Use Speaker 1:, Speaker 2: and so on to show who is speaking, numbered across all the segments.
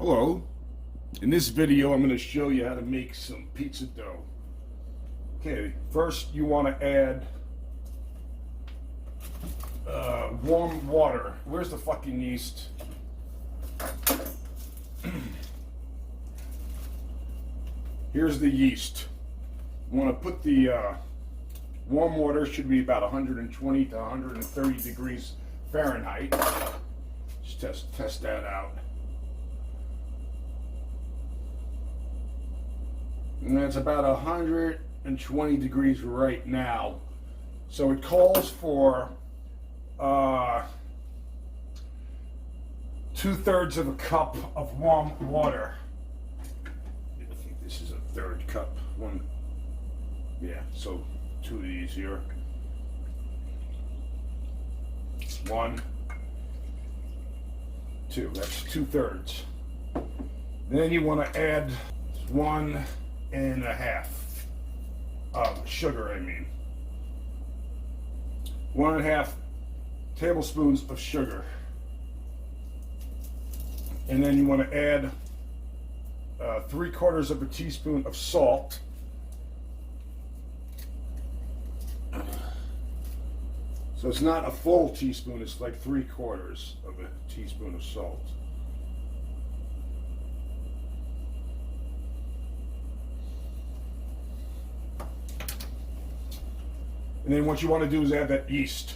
Speaker 1: Hello. In this video I'm going to show you how to make some pizza dough. Okay, first you want to add warm water. Where's the fucking yeast? Here's the yeast. You want to put the warm water, should be about 120 to 130 degrees Fahrenheit. Just test that out. And that's about 120 degrees right now. So it calls for 2/3 of a cup of warm water. I think this is a third cup. One, yeah, so 2 of these here. 1, 2, that's 2/3. Then you want to add 1.5 sugar, 1.5 tablespoons of sugar. And then you want to add 3/4 of a teaspoon of salt. So it's not a full teaspoon, it's like 3/4 of a teaspoon of salt. And then what you want to do is add that yeast.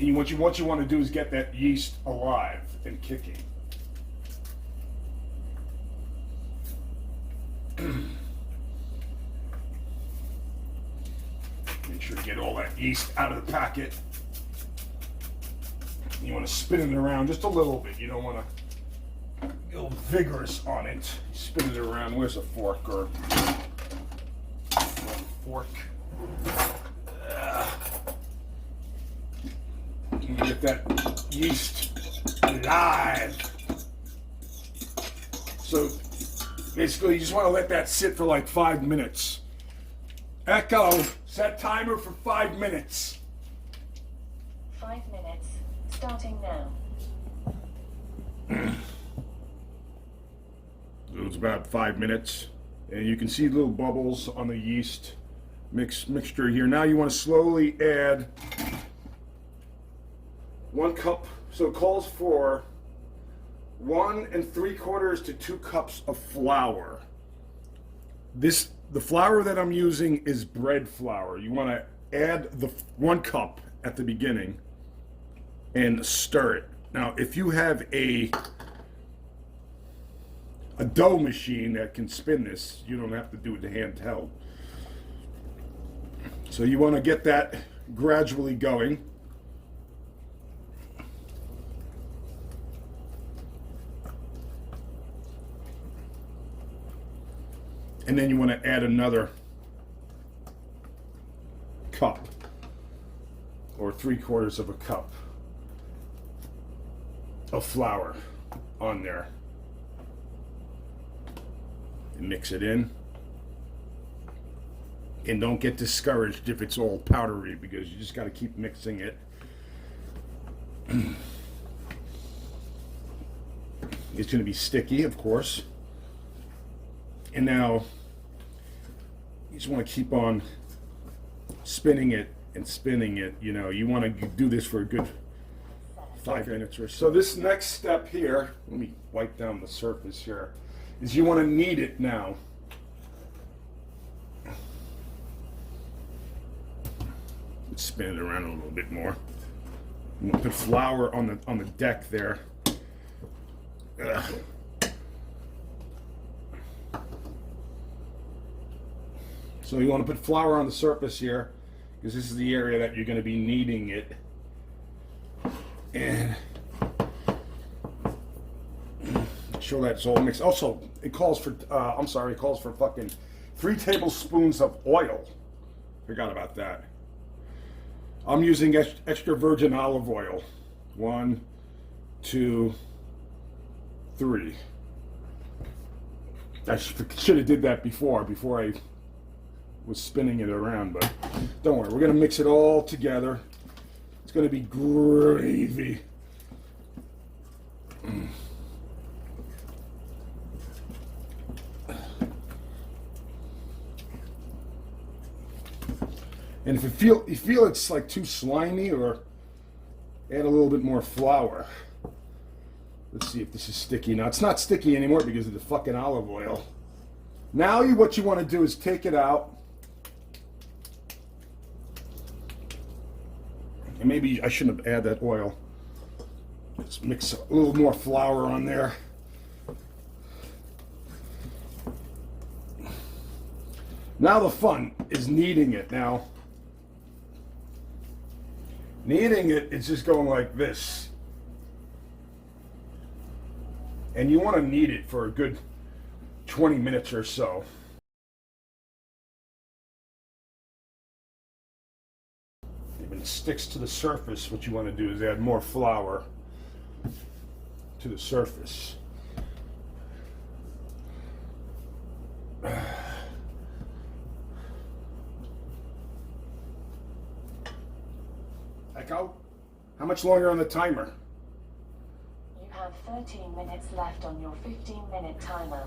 Speaker 1: And what you want to do is get that yeast alive and kicking. Make sure to get all that yeast out of the packet. You want to spin it around just a little bit. You don't want to go vigorous on it. Spin it around. Where's a fork or fork? You get that yeast alive. So basically, you just want to let that sit for like 5 minutes. Echo, set timer for 5 minutes.
Speaker 2: 5 minutes, starting now.
Speaker 1: So it's about 5 minutes, and you can see little bubbles on the yeast mixture here. Now you want to slowly add 1 cup. So it calls for 1 3/4 to 2 cups of flour. The flour that I'm using is bread flour. You want to add the 1 cup at the beginning and stir it. Now, if you have a dough machine that can spin this, you don't have to do it handheld. So you want to get that gradually going. And then you want to add another cup or 3/4 of a cup of flour on there. And mix it in. And don't get discouraged if it's all powdery, because you just got to keep mixing it. It's going to be sticky, of course. And now you just want to keep on spinning it and spinning it. You know, you want to do this for a good 5 minutes or so. So this next step here, let me wipe down the surface here, is you want to knead it now. Let's spin it around a little bit more. I'm gonna put flour on the deck there. So you want to put flour on the surface here, because this is the area that you're going to be kneading it. And show that it's all mixed. Also, it calls for, it calls for fucking 3 tablespoons of oil. Forgot about that. I'm using extra virgin olive oil. 1, 2, 3. I should have did that before I was spinning it around, but don't worry, we're gonna mix it all together. It's gonna be gravy. And if you feel it's like too slimy, or add a little bit more flour. Let's see if this is sticky. Now it's not sticky anymore because of the fucking olive oil. Now what you want to do is take it out. And maybe I shouldn't have added that oil. Let's mix a little more flour on there. Now the fun is kneading it. Now, kneading it, it's just going like this. And you want to knead it for a good 20 minutes or so. If it sticks to the surface, what you want to do is add more flour to the surface. Echo, how much longer on the timer?
Speaker 2: You have 13 minutes left on your 15-minute timer.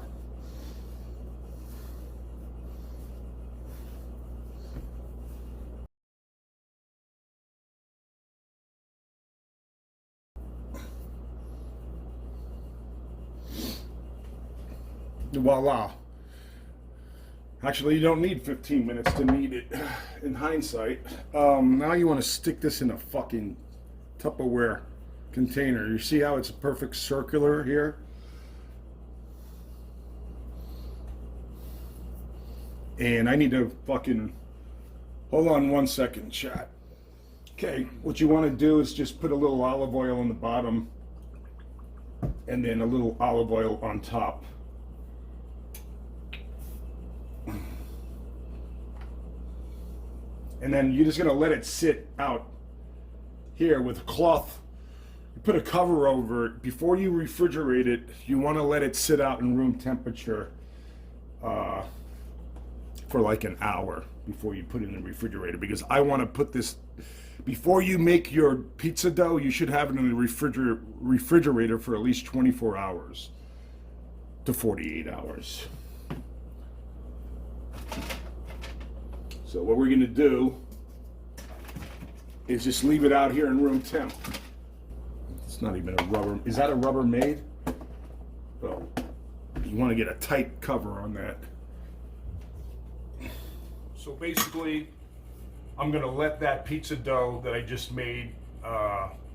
Speaker 1: Voila. Actually, you don't need 15 minutes to knead it, in hindsight. Now you want to stick this in a fucking Tupperware container. You see how it's a perfect circular here? And I need to fucking... Hold on 1 second, chat. Okay, what you want to do is just put a little olive oil on the bottom and then a little olive oil on top. And then you're just gonna let it sit out here with a cloth. You put a cover over it. Before you refrigerate it, you wanna let it sit out in room temperature for like an hour before you put it in the refrigerator, because I wanna put this, before you make your pizza dough, you should have it in the refrigerator for at least 24 hours to 48 hours. So what we're gonna do is just leave it out here in room temp. It's not even a rubber, is that a Rubbermaid? Oh, you wanna get a tight cover on that. So basically, I'm gonna let that pizza dough that I just made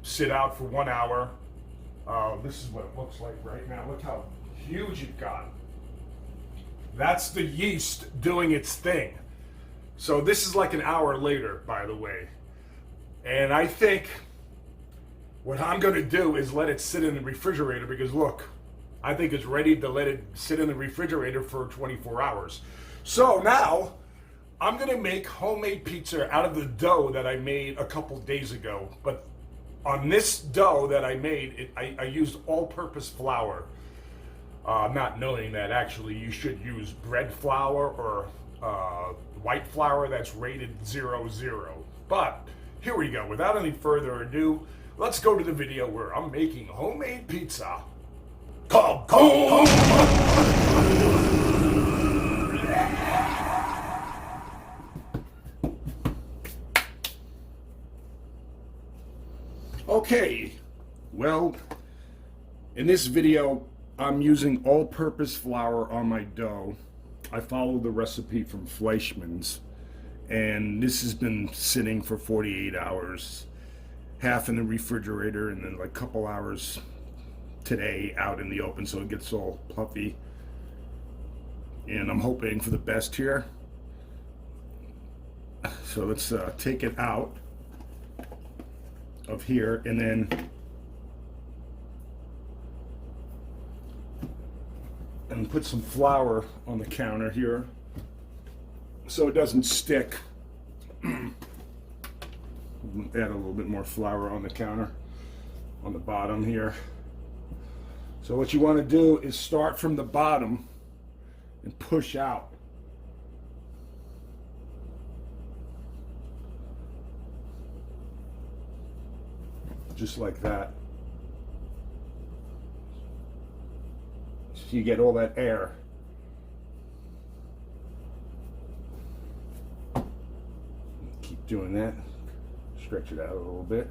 Speaker 1: sit out for 1 hour. This is what it looks like right now. Look how huge it got. That's the yeast doing its thing. So this is like an hour later, by the way. And I think what I'm gonna do is let it sit in the refrigerator, because look, I think it's ready to let it sit in the refrigerator for 24 hours. So now, I'm gonna make homemade pizza out of the dough that I made a couple days ago. But on this dough that I made, I used all-purpose flour. Not knowing that actually you should use bread flour or white flour that's rated 00. But here we go. Without any further ado, let's go to the video where I'm making homemade pizza. Come. Okay, well, in this video, I'm using all-purpose flour on my dough. I followed the recipe from Fleischmann's, and this has been sitting for 48 hours, half in the refrigerator and then like a couple hours today out in the open so it gets all puffy. And I'm hoping for the best here. So let's take it out of here and then put some flour on the counter here so it doesn't stick. Add a little bit more flour on the counter on the bottom here. So what you want to do is start from the bottom and push out. Just like that. so you get all that air. Keep doing that. Stretch it out a little bit.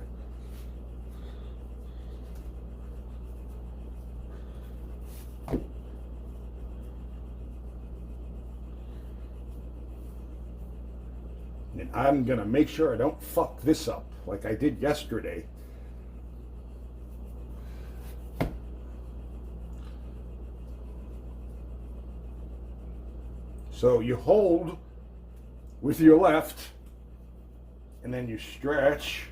Speaker 1: And I'm gonna make sure I don't fuck this up like I did yesterday. So you hold with your left, and then you stretch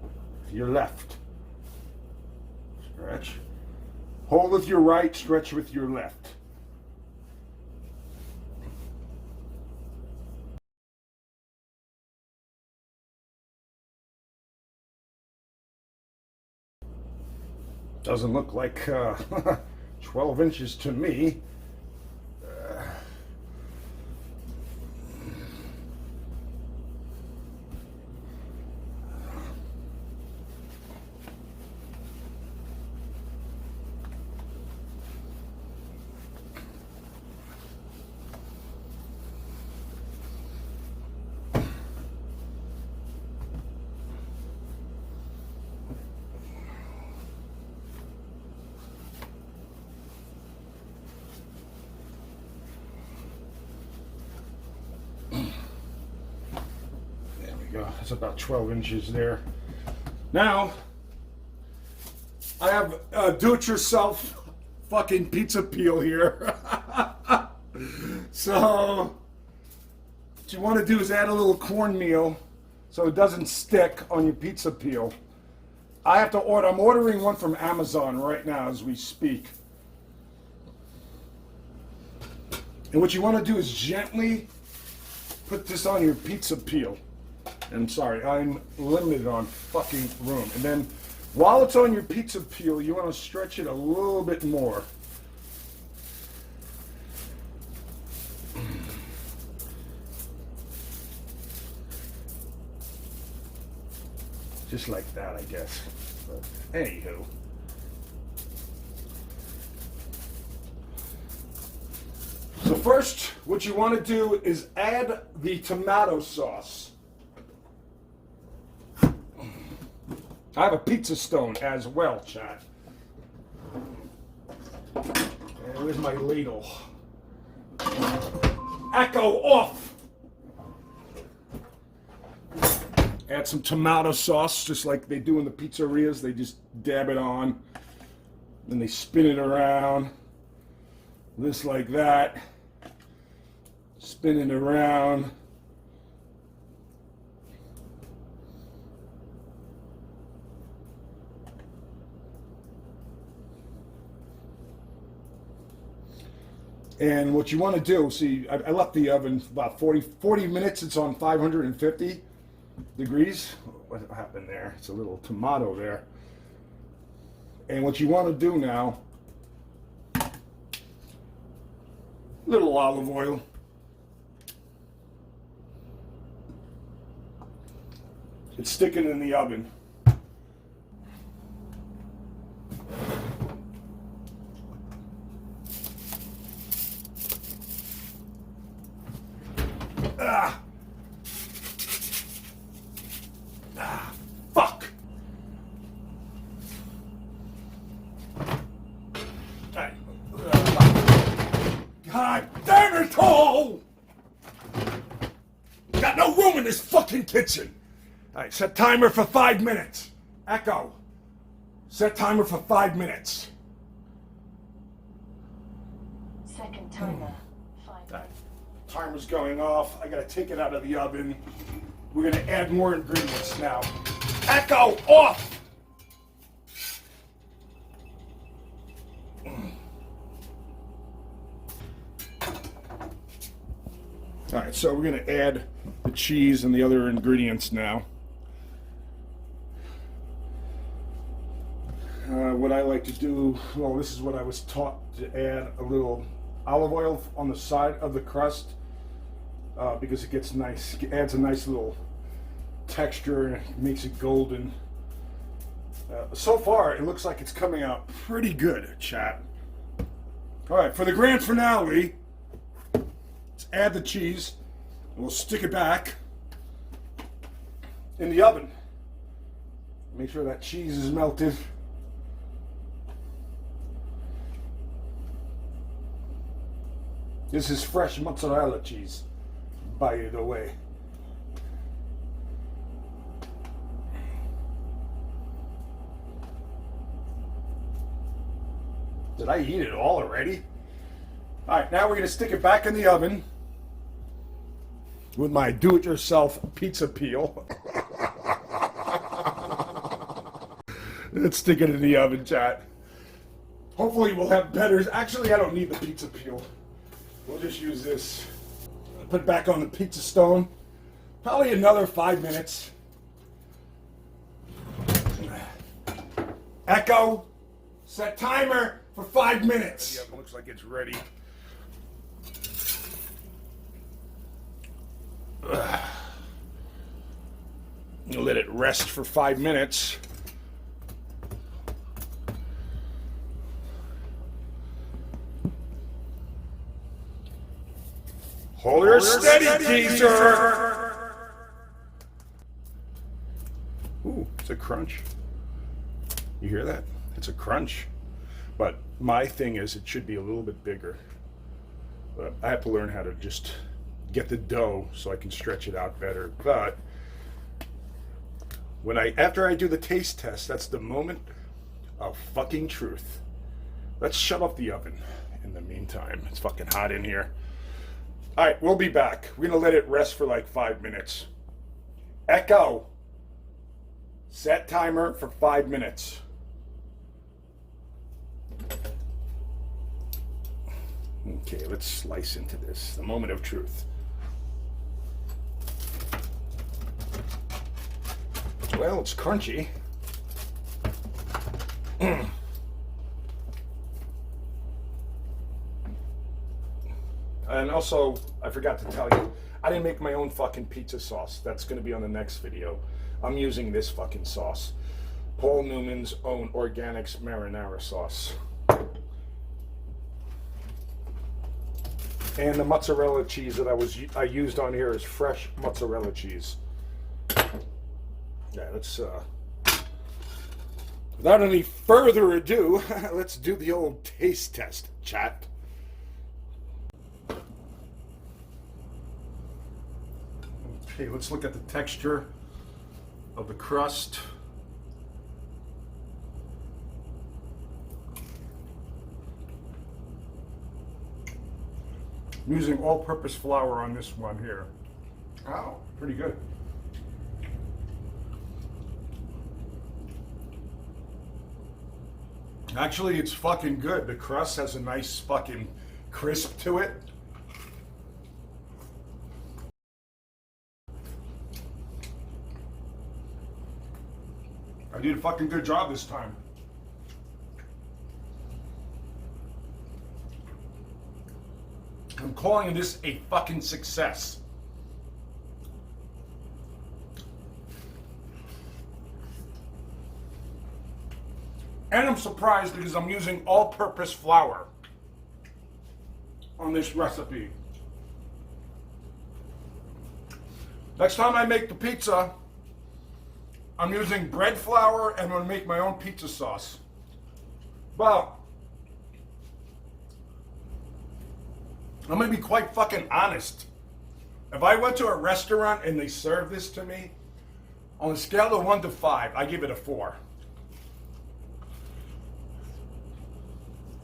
Speaker 1: with your left. Stretch. Hold with your right, stretch with your left. Doesn't look like 12 inches to me. That's about 12 inches there. Now, I have a do-it-yourself fucking pizza peel here. So, what you want to do is add a little cornmeal so it doesn't stick on your pizza peel. I have to order, I'm ordering one from Amazon right now as we speak. And what you want to do is gently put this on your pizza peel. I'm sorry, I'm limited on fucking room. And then while it's on your pizza peel, you want to stretch it a little bit more. Just like that, I guess. But anywho. So first, what you want to do is add the tomato sauce. I have a pizza stone as well, chat. And where's my ladle? Echo off! Add some tomato sauce, just like they do in the pizzerias. They just dab it on. Then they spin it around. Just like that. Spin it around. And what you want to do, see, I left the oven about 40 minutes. It's on 550 degrees. What happened there? It's a little tomato there. And what you want to do now, little olive oil. It's sticking in the oven. Fuck! God damn it all! Got no room in this fucking kitchen! Alright, set timer for 5 minutes. Echo. Set timer for 5 minutes.
Speaker 2: Second timer, 5 minutes.
Speaker 1: Timer's going off. I gotta take it out of the oven. We're gonna add more ingredients now. Echo off! Alright, so we're gonna add the cheese and the other ingredients now. What I like to do, well, this is what I was taught to add a little olive oil on the side of the crust because it gets nice, it adds a nice little texture and it makes it golden. So far, it looks like it's coming out pretty good, chat. All right, for the grand finale, let's add the cheese, and we'll stick it back in the oven. Make sure that cheese is melted. This is fresh mozzarella cheese, by the way. Did I eat it all already? All right, now we're gonna stick it back in the oven with my do-it-yourself pizza peel. Let's stick it in the oven, chat. Hopefully we'll have better. Actually, I don't need the pizza peel. We'll just use this. Put it back on the pizza stone. Probably another 5 minutes. Echo, set timer for 5 minutes. Yep, looks like it's ready. Let it rest for 5 minutes. Hold her steady, teaser. Ooh, it's a crunch. You hear that? It's a crunch. But my thing is, it should be a little bit bigger. But I have to learn how to just get the dough so I can stretch it out better. But after I do the taste test, that's the moment of fucking truth. Let's shut off the oven in the meantime. It's fucking hot in here. All right, we'll be back. We're gonna let it rest for like 5 minutes. Echo, set timer for 5 minutes. Okay, let's slice into this. The moment of truth. Well, it's crunchy. And also, I forgot to tell you, I didn't make my own fucking pizza sauce. That's going to be on the next video. I'm using this fucking sauce. Paul Newman's own Organics Marinara sauce. And the mozzarella cheese that I used on here is fresh mozzarella cheese. Yeah, let's, without any further ado, let's do the old taste test, chat. Okay, let's look at the texture of the crust. I'm using all-purpose flour on this one here. Wow, pretty good. Actually, it's fucking good. The crust has a nice fucking crisp to it. I did a fucking good job this time. I'm calling this a fucking success. And I'm surprised because I'm using all-purpose flour on this recipe. Next time I make the pizza, I'm using bread flour and I'm going to make my own pizza sauce. Well, I'm going to be quite fucking honest. If I went to a restaurant and they served this to me, on a scale of 1 to 5, I give it a 4.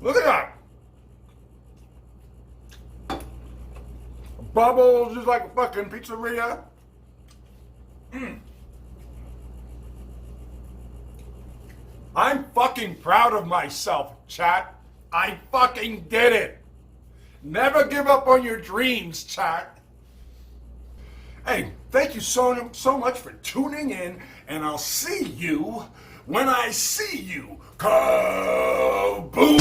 Speaker 1: Look at that! Bubbles just like a fucking pizzeria. I'm fucking proud of myself, chat. I fucking did it. Never give up on your dreams, chat. Hey, thank you so much for tuning in, and I'll see you when I see you. Kaboom!